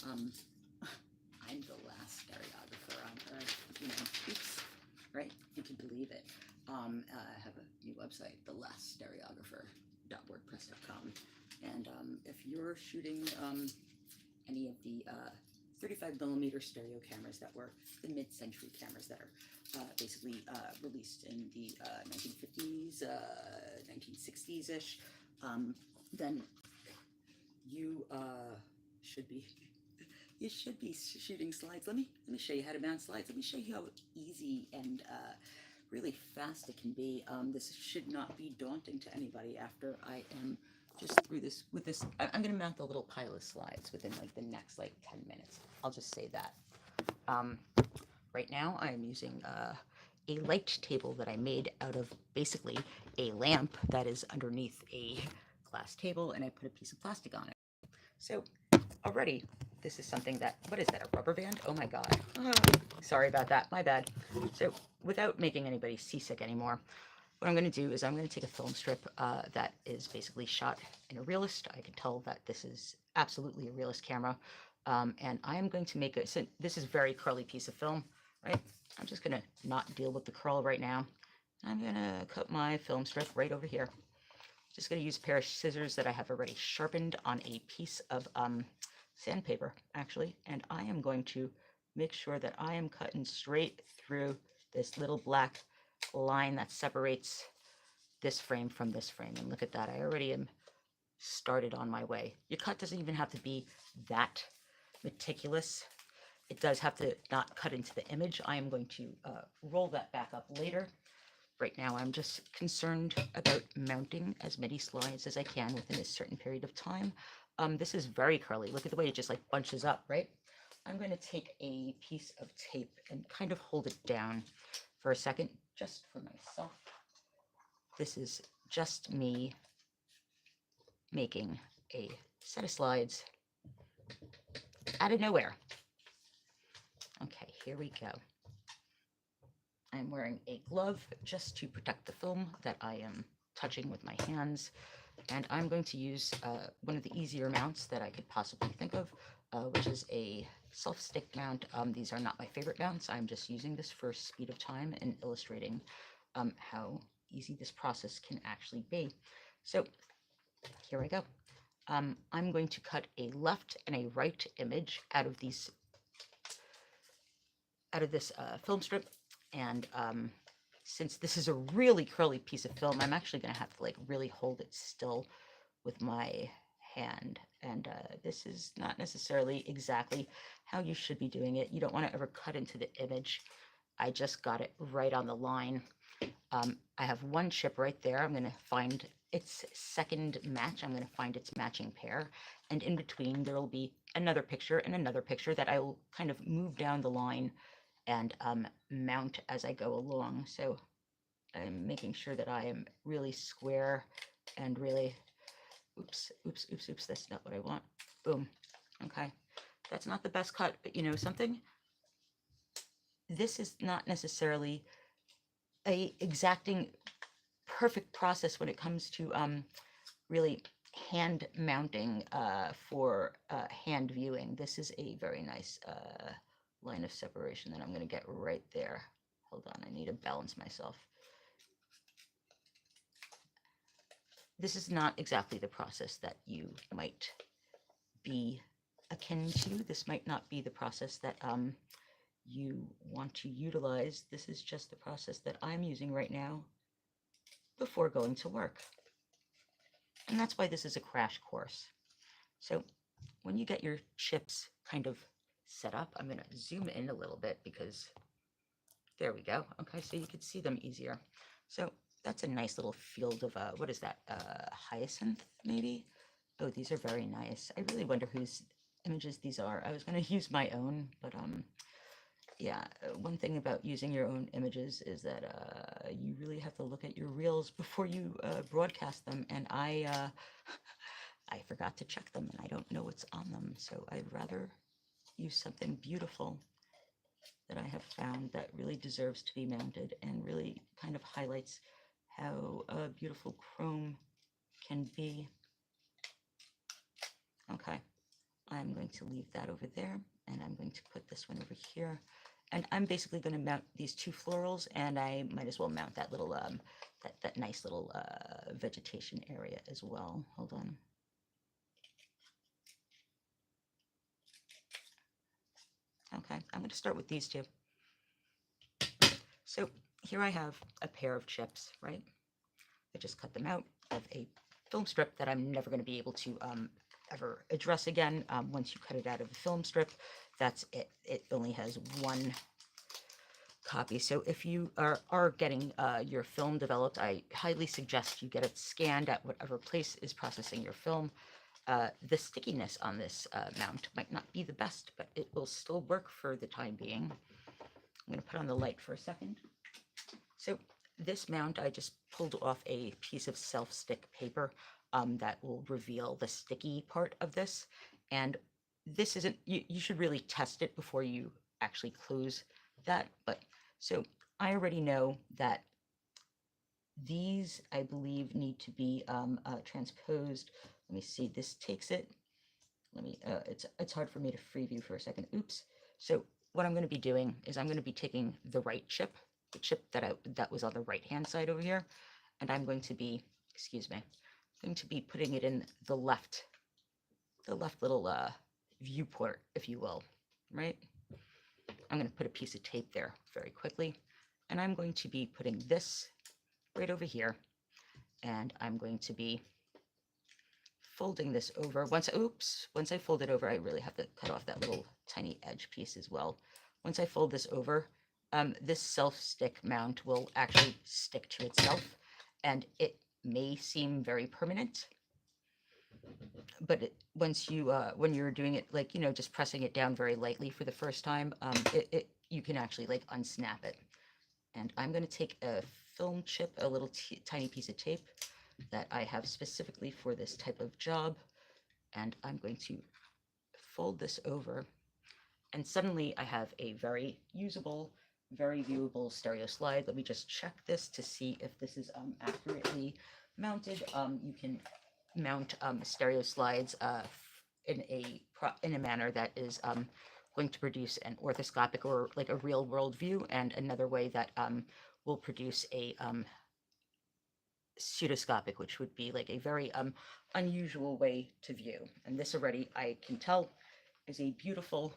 I'm the last stereographer on earth, oops, right? You can believe it. I have a new website, thelaststereographer.wordpress.com, and if you're shooting any of the 35mm stereo cameras that were the mid-century cameras that are basically released in the 1950s, 1960s-ish, then you should be shooting slides. Let me show you how to mount slides. Let me show you how easy and really fast it can be. This should not be daunting to anybody after I am just through this with this. I'm going to mount the little pile of slides within like the next 10 minutes. I'll just say that. Right now I'm using a light table that I made out of basically a lamp that is underneath a glass table, and I put a piece of plastic on it. So already this is something that, what is that, a rubber band? Oh my god. Sorry about that, my bad. So without making anybody seasick anymore, what I'm going to do is I'm going to take a film strip that is basically shot in a realist. I can tell that this is absolutely a realist camera. And I am going to make so this is a very curly piece of film, right? I'm just going to not deal with the curl right now. I'm going to cut my film strip right over here. Just going to use a pair of scissors that I have already sharpened on a piece of sandpaper, actually. And I am going to make sure that I am cutting straight through this little black line that separates this frame from this frame. And look at that, I already am started on my way. Your cut doesn't even have to be that meticulous. It does have to not cut into the image. I am going to roll that back up later. Right now I'm just concerned about mounting as many slides as I can within a certain period of time. This is very curly. Look at the way it just like bunches up, right? I'm going to take a piece of tape and kind of hold it down for a second, just for myself. This is just me making a set of slides out of nowhere. Okay, here we go. I'm wearing a glove just to protect the film that I am touching with my hands. And I'm going to use one of the easier mounts that I could possibly think of, which is a self-stick mount. These are not my favorite mounts. I'm just using this for speed of time and illustrating how easy this process can actually be. So here I go. I'm going to cut a left and a right image out of this film strip. And since this is a really curly piece of film, I'm actually going to have to like really hold it still with my hand. And this is not necessarily exactly how you should be doing it. You don't want to ever cut into the image. I just got it right on the line. I have one chip right there. I'm going to find its second match. I'm going to find its matching pair. And in between, there will be another picture and another picture that I will kind of move down the line and mount as I go along. So I'm making sure that I am really square and really, oops, that's not what I want. Boom. Okay. That's not the best cut, but you know something? This is not necessarily a exacting perfect process when it comes to really hand mounting for hand viewing. This is a very nice line of separation that I'm going to get right there. Hold on, I need to balance myself. This is not exactly the process that you might be akin to. This might not be the process that you want to utilize. This is just the process that I'm using right now before going to work. And that's why this is a crash course. So when you get your chips kind of set up, I'm going to zoom in a little bit because there we go. Okay, so you can see them easier. So that's a nice little field of, what is that, hyacinth maybe? Oh, these are very nice. I really wonder whose images these are. I was going to use my own, but yeah, one thing about using your own images is that you really have to look at your reels before you broadcast them, and I forgot to check them, and I don't know what's on them, so I'd rather use something beautiful that I have found that really deserves to be mounted and really kind of highlights how beautiful chrome can be. Okay, I'm going to leave that over there, and I'm going to put this one over here. And I'm basically going to mount these two florals, and I might as well mount that little, that nice little vegetation area as well. Hold on. Okay, I'm going to start with these two. So here I have a pair of chips, right? I just cut them out of a film strip that I'm never going to be able to ever address again. Once you cut it out of the film strip, that's it. It only has one copy. So if you are getting your film developed, I highly suggest you get it scanned at whatever place is processing your film. The stickiness on this mount might not be the best, but it will still work for the time being. I'm going to put on the light for a second. So this mount, I just pulled off a piece of self-stick paper that will reveal the sticky part of this. And this isn't, you should really test it before you actually close that. But so I already know that these, I believe, need to be transposed. Let me see, this takes it. Let me, it's hard for me to free view for a second. Oops. So what I'm going to be doing is I'm going to be taking the right chip, the chip that was on the right hand side over here, and I'm going to be, excuse me, going to be putting it in the left little viewport, if you will, right? I'm going to put a piece of tape there very quickly, and I'm going to be putting this right over here, and I'm going to be folding this over. Once I fold it over, I really have to cut off that little tiny edge piece as well. Once I fold this over, this self-stick mount will actually stick to itself, and it may seem very permanent, but once you, when you're doing it, like, you know, just pressing it down very lightly for the first time, you can actually like unsnap it. And I'm going to take a film chip, a little tiny piece of tape that I have specifically for this type of job, and I'm going to fold this over, and suddenly I have a very usable, very viewable stereo slide. Let me just check this to see if this is accurately mounted. You can mount stereo slides in a manner that is going to produce an orthoscopic or like a real world view, and another way that will produce a pseudoscopic, which would be like a very unusual way to view. And this already, I can tell, is a beautiful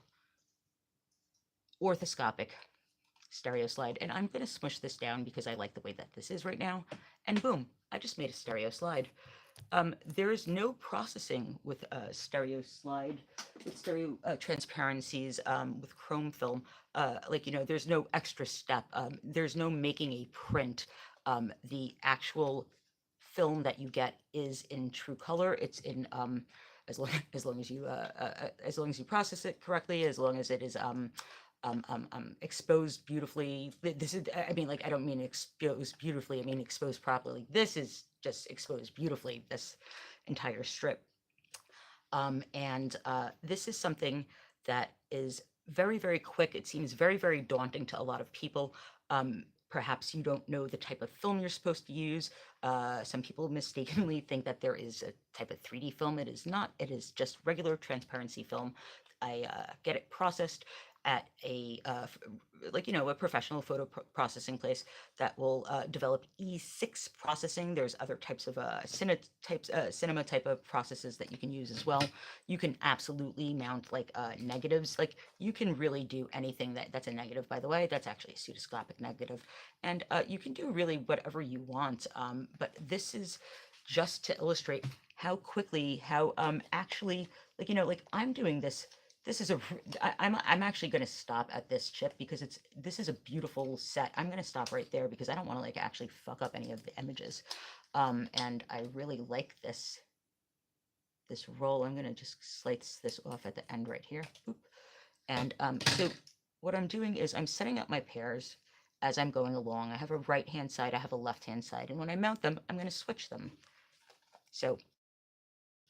orthoscopic stereo slide. And I'm going to smush this down because I like the way that this is right now. And boom, I just made a stereo slide. There is no processing with a stereo slide, with stereo transparencies, with chrome film. Like, you know, there's no extra step. There's no making a print. The actual film that you get is in true color. It's in as long as you process it correctly, as long as it is exposed beautifully. This is, I mean, like, I don't mean exposed beautifully, I mean exposed properly. This is just exposed beautifully, this entire strip. And this is something that is very, very quick. It seems very, very daunting to a lot of people. Perhaps you don't know the type of film you're supposed to use. Some people mistakenly think that there is a type of 3D film. It is not. It is just regular transparency film. I get it processed at a like, you know, a professional photo processing place that will develop E6 processing. There's other types of cinema type of processes that you can use as well. You can absolutely mount like negatives. Like, you can really do anything that's a negative, by the way. That's actually a pseudoscopic negative, and you can do really whatever you want. But this is just to illustrate how quickly, how actually, like, you know, like, I'm doing this. This is I'm actually going to stop at this chip because this is a beautiful set. I'm going to stop right there because I don't want to like actually fuck up any of the images. And I really like this roll. I'm going to just slice this off at the end right here. Oop. And so what I'm doing is I'm setting up my pairs as I'm going along. I have a right hand side, I have a left hand side, and when I mount them, I'm going to switch them. So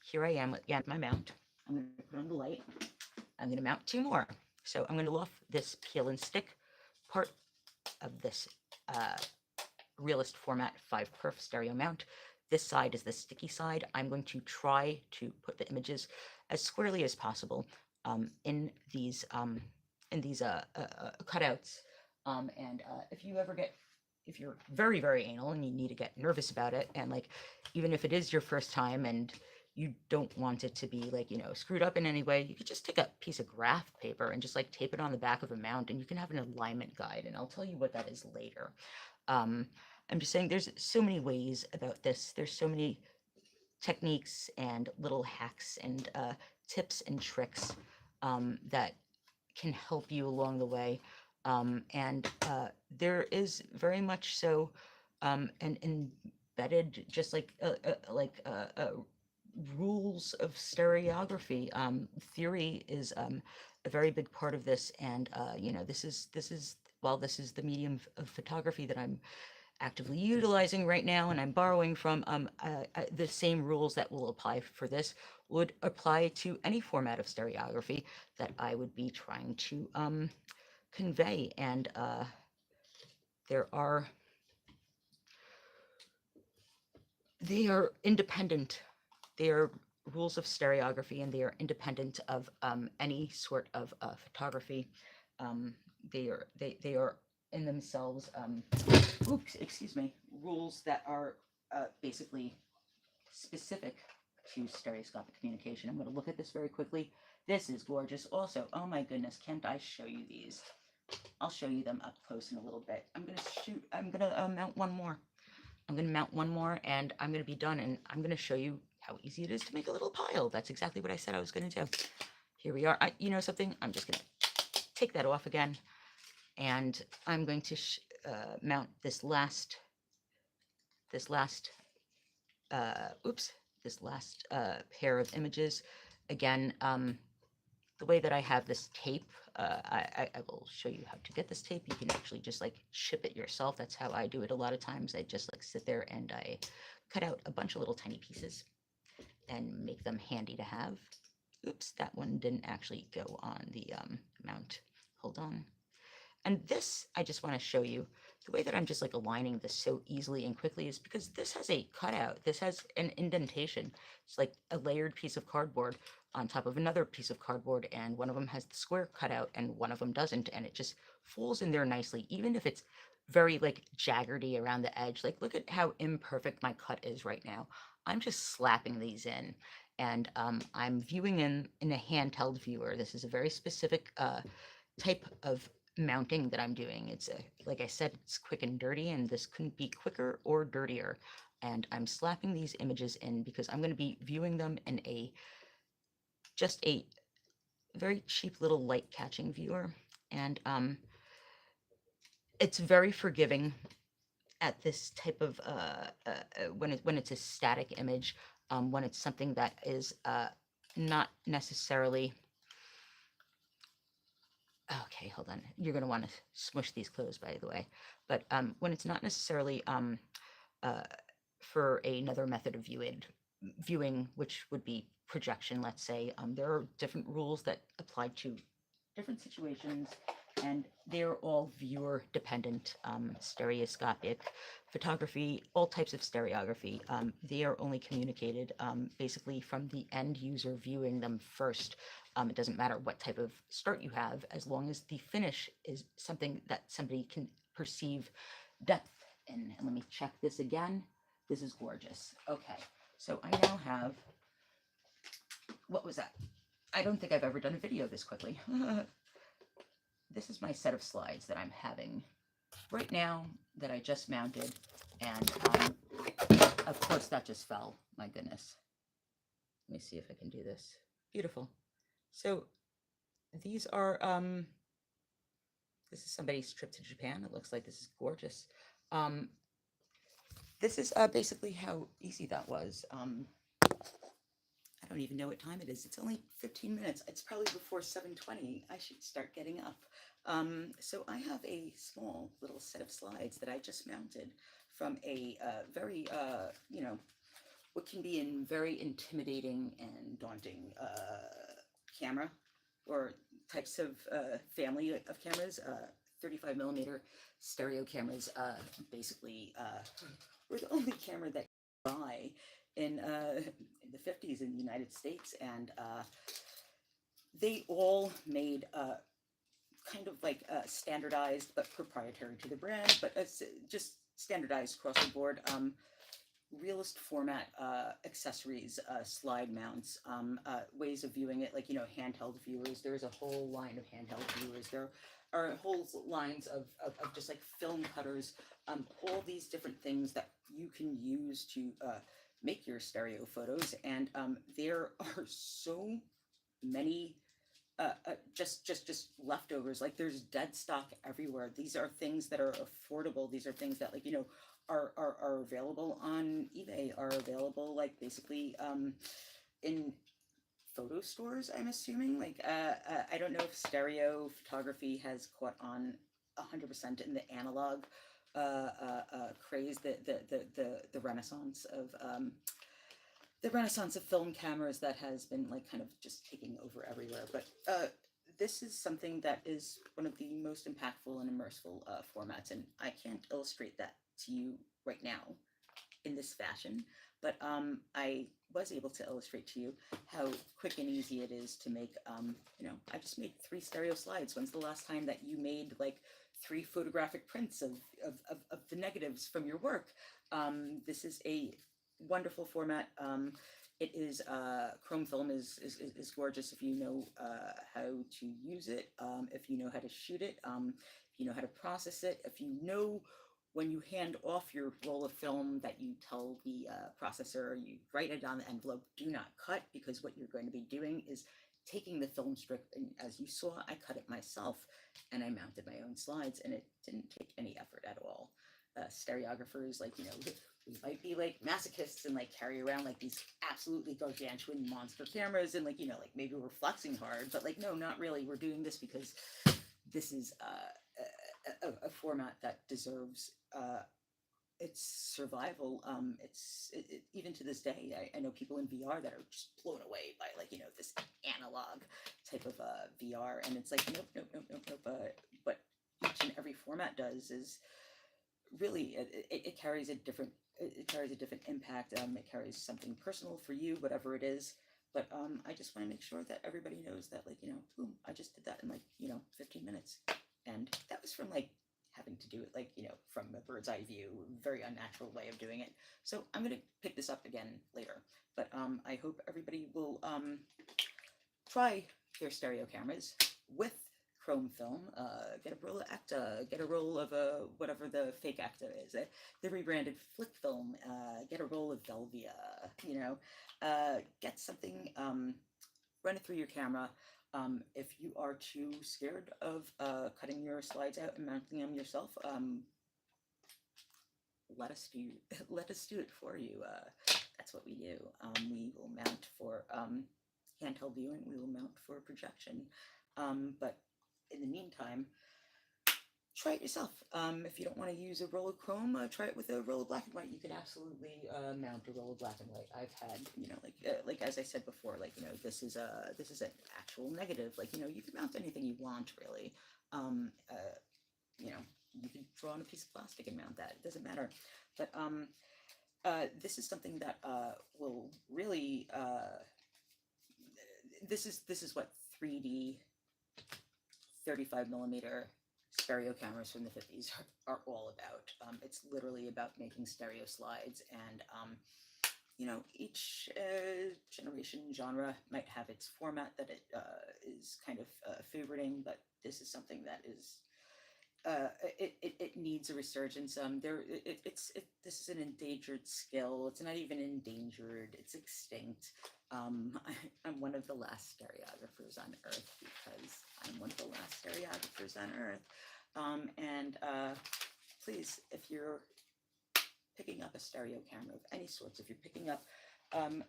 here I am again, my mount. I'm going to put on the light. I'm going to mount two more. So I'm going to pull off this peel and stick part of this Realist Format 5 perf stereo mount. This side is the sticky side. I'm going to try to put the images as squarely as possible in these cutouts. And if you ever get, if you're very, very anal and you need to get nervous about it, and like, even if it is your first time and you don't want it to be like, you know, screwed up in any way, you could just take a piece of graph paper and just like tape it on the back of a mount, and you can have an alignment guide, and I'll tell you what that is later. I'm just saying there's so many ways about this. There's so many techniques and little hacks and tips and tricks that can help you along the way. And there is very much so an embedded, just like rules of stereography. Theory is a very big part of this, and you know, this is while this is the medium of photography that I'm actively utilizing right now, and I'm borrowing from the same rules that will apply for this would apply to any format of stereography that I would be trying to convey. And they are independent. They are rules of stereography, and they are independent of any sort of photography. They are in themselves, oops, excuse me, rules that are basically specific to stereoscopic communication. I'm going to look at this very quickly. This is gorgeous also. Oh my goodness, can't I show you these? I'll show you them up close in a little bit. I'm going to mount one more. I'm going to mount one more, and I'm going to be done, and I'm going to show you how easy it is to make a little pile. That's exactly what I said I was going to do. Here we are. You know something? I'm just going to take that off again, and I'm going to mount this last pair of images. Again, the way that I have this tape, I will show you how to get this tape. You can actually just like ship it yourself. That's how I do it a lot of times. I just like sit there and I cut out a bunch of little tiny pieces and make them handy to have. Oops, that one didn't actually go on the mount. Hold on. And this, I just want to show you, the way that I'm just like aligning this so easily and quickly is because this has a cutout. This has an indentation. It's like a layered piece of cardboard on top of another piece of cardboard, and one of them has the square cutout and one of them doesn't, and it just falls in there nicely, even if it's very like jaggerty around the edge. Like, look at how imperfect my cut is right now. I'm just slapping these in, and I'm viewing in a handheld viewer. This is a very specific type of mounting that I'm doing. It's like I said, it's quick and dirty, and this couldn't be quicker or dirtier. And I'm slapping these images in because I'm going to be viewing them in just a very cheap little light catching viewer. And it's very forgiving at this type of when it's a static image, when it's something that is not necessarily. Okay, hold on. You're going to want to smush these closed, by the way. But when it's not necessarily for another method of viewing, which would be projection, let's say, there are different rules that apply to different situations, and they're all viewer dependent. Stereoscopic photography, all types of stereography, they are only communicated basically from the end user viewing them first. It doesn't matter what type of start you have, as long as the finish is something that somebody can perceive depth in. And let me check this again. This is gorgeous. Okay, so I now have, what was that? I don't think I've ever done a video this quickly. This is my set of slides that I'm having right now that I just mounted. And of course that just fell. My goodness. Let me see if I can do this. Beautiful. So these are, this is somebody's trip to Japan. It looks like this is gorgeous. This is basically how easy that was. I don't even know what time it is. It's only 15 minutes. It's probably before 7:20. I should start getting up. So I have a small little set of slides that I just mounted from a very, you know, what can be a very intimidating and daunting camera, or types of family of cameras. 35 millimeter stereo cameras basically were the only camera that you could buy in the 50s in the United States, and they all made kind of like standardized but proprietary to the brand, but it's just standardized across the board. Realist format accessories, slide mounts, ways of viewing it, like, you know, handheld viewers. There's a whole line of handheld viewers. There are whole lines of just like film cutters, all these different things that you can use to make your stereo photos. And there are so many just leftovers. Like, there's dead stock everywhere. These are things that are affordable. These are things that, like, you know, are available on eBay, are available like basically in photo stores, I'm assuming. Like I don't know if stereo photography has caught on 100% in the analog craze, the renaissance of the renaissance of film cameras that has been like kind of just taking over everywhere. But this is something that is one of the most impactful and immersive formats, and I can't illustrate that to you right now in this fashion, but I was able to illustrate to you how quick and easy it is to make. You know, I just made 3 stereo slides. When's the last time that you made like 3 photographic prints of the negatives from your work? This is a wonderful format. It is chrome film is gorgeous if you know how to use it, if you know how to shoot it, if you know how to process it, if you know when you hand off your roll of film that you tell the processor, you write it on the envelope, do not cut, because what you're going to be doing is taking the film strip, and as you saw, I cut it myself and I mounted my own slides, and it didn't take any effort at all. Stereographers, like, you know, we might be like masochists and like carry around like these absolutely gargantuan monster cameras, and like, you know, like maybe we're flexing hard, but like, no, not really. We're doing this because this is a format that deserves its survival. Even to this day, I know people in VR that are just blown away by, like, you know, this analog type of VR, and it's like, nope, nope, nope, nope, nope. What each and every format does is really it carries a different impact. It carries something personal for you, whatever it is. But I just want to make sure that everybody knows that, like, you know, boom, I just did that in like, you know, 15 minutes. And that was from like having to do it like, you know, from a bird's eye view, very unnatural way of doing it. So I'm going to pick this up again later. But I hope everybody will try their stereo cameras with chrome film. Get a roll of Acta, get a roll of whatever the fake Acta is, the rebranded flick film, get a roll of Velvia, you know, get something, run it through your camera. If you are too scared of cutting your slides out and mounting them yourself, let us do it for you. That's what we do. We will mount for handheld viewing. We will mount for projection. But in the meantime, try it yourself. If you don't want to use a roll of chrome, try it with a roll of black and white. You can absolutely mount a roll of black and white. I've had, you know, like as I said before, like, you know, this is an actual negative. Like, you know, you can mount anything you want, really. You know, you can draw on a piece of plastic and mount that. It doesn't matter. But this is something that will really. This is what 3D 35mm stereo cameras from the 50s are all about. It's literally about making stereo slides, and you know, each generation genre might have its format that it is kind of favoriting, but this is something that is it needs a resurgence. This is an endangered skill. It's not even endangered, it's extinct. I'm one of the last stereographers on Earth, because I'm one of the last stereographers on Earth. And please, if you're picking up a stereo camera of any sorts, if you're picking up an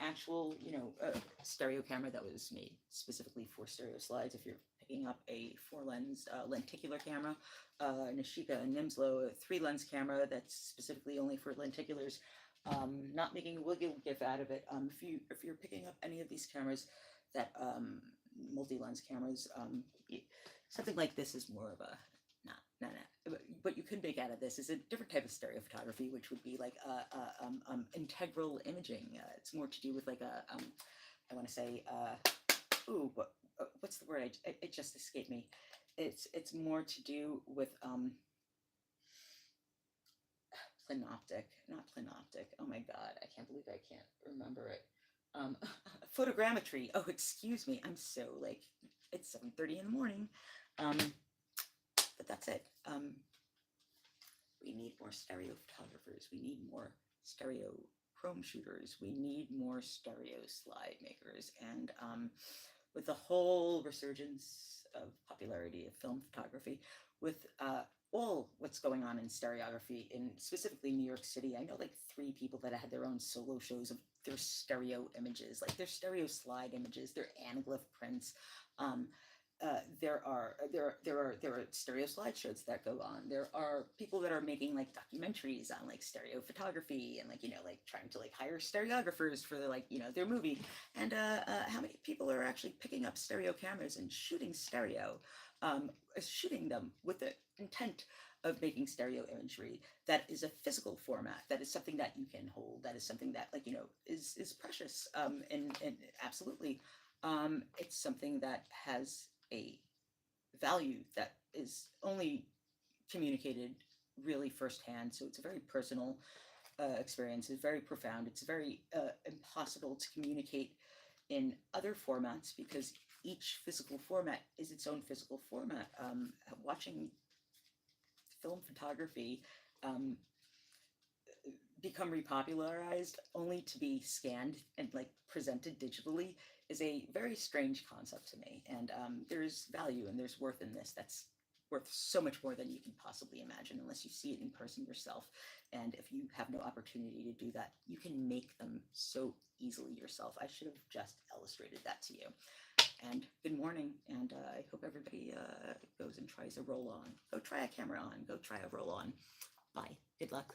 actual, you know, stereo camera that was made specifically for stereo slides, if you're picking up a 4-lens lenticular camera, an Ashika, a Nimslo, a 3-lens camera that's specifically only for lenticulars, not making a wiggle gif out of it. If you're picking up any of these cameras that multi-lens cameras, something like this is more of a not, but what you could make out of this is a different type of stereophotography, which would be like integral imaging. It's more to do with like I want to say, what's the word? It just escaped me. It's more to do with planoptic, not planoptic. Oh my God, I can't believe I can't remember it. Photogrammetry. Oh, excuse me. I'm so like, it's 7:30 in the morning. But that's it. We need more stereo photographers. We need more stereo chrome shooters. We need more stereo slide makers. And with the whole resurgence of popularity of film photography, with all what's going on in stereography in specifically New York City, I know like 3 people that had their own solo shows of their stereo images, like their stereo slide images, their anaglyph prints. There are stereo slideshows that go on. There are people that are making like documentaries on like stereo photography and like, you know, like trying to like hire stereographers for their, like, you know, their movie. And how many people are actually picking up stereo cameras and shooting stereo, shooting them with the intent of making stereo imagery that is a physical format, that is something that you can hold, that is something that, like, you know, is precious, and absolutely, it's something that has a value that is only communicated really firsthand. So it's a very personal experience. It's very profound. It's very impossible to communicate in other formats because each physical format is its own physical format. Watching film photography become repopularized only to be scanned and like presented digitally is a very strange concept to me. And there's value and there's worth in this that's worth so much more than you can possibly imagine unless you see it in person yourself. And if you have no opportunity to do that, you can make them so easily yourself. I should have just illustrated that to you. And good morning, and I hope everybody goes and tries a roll-on. Go try a camera on. Go try a roll-on. Bye. Good luck.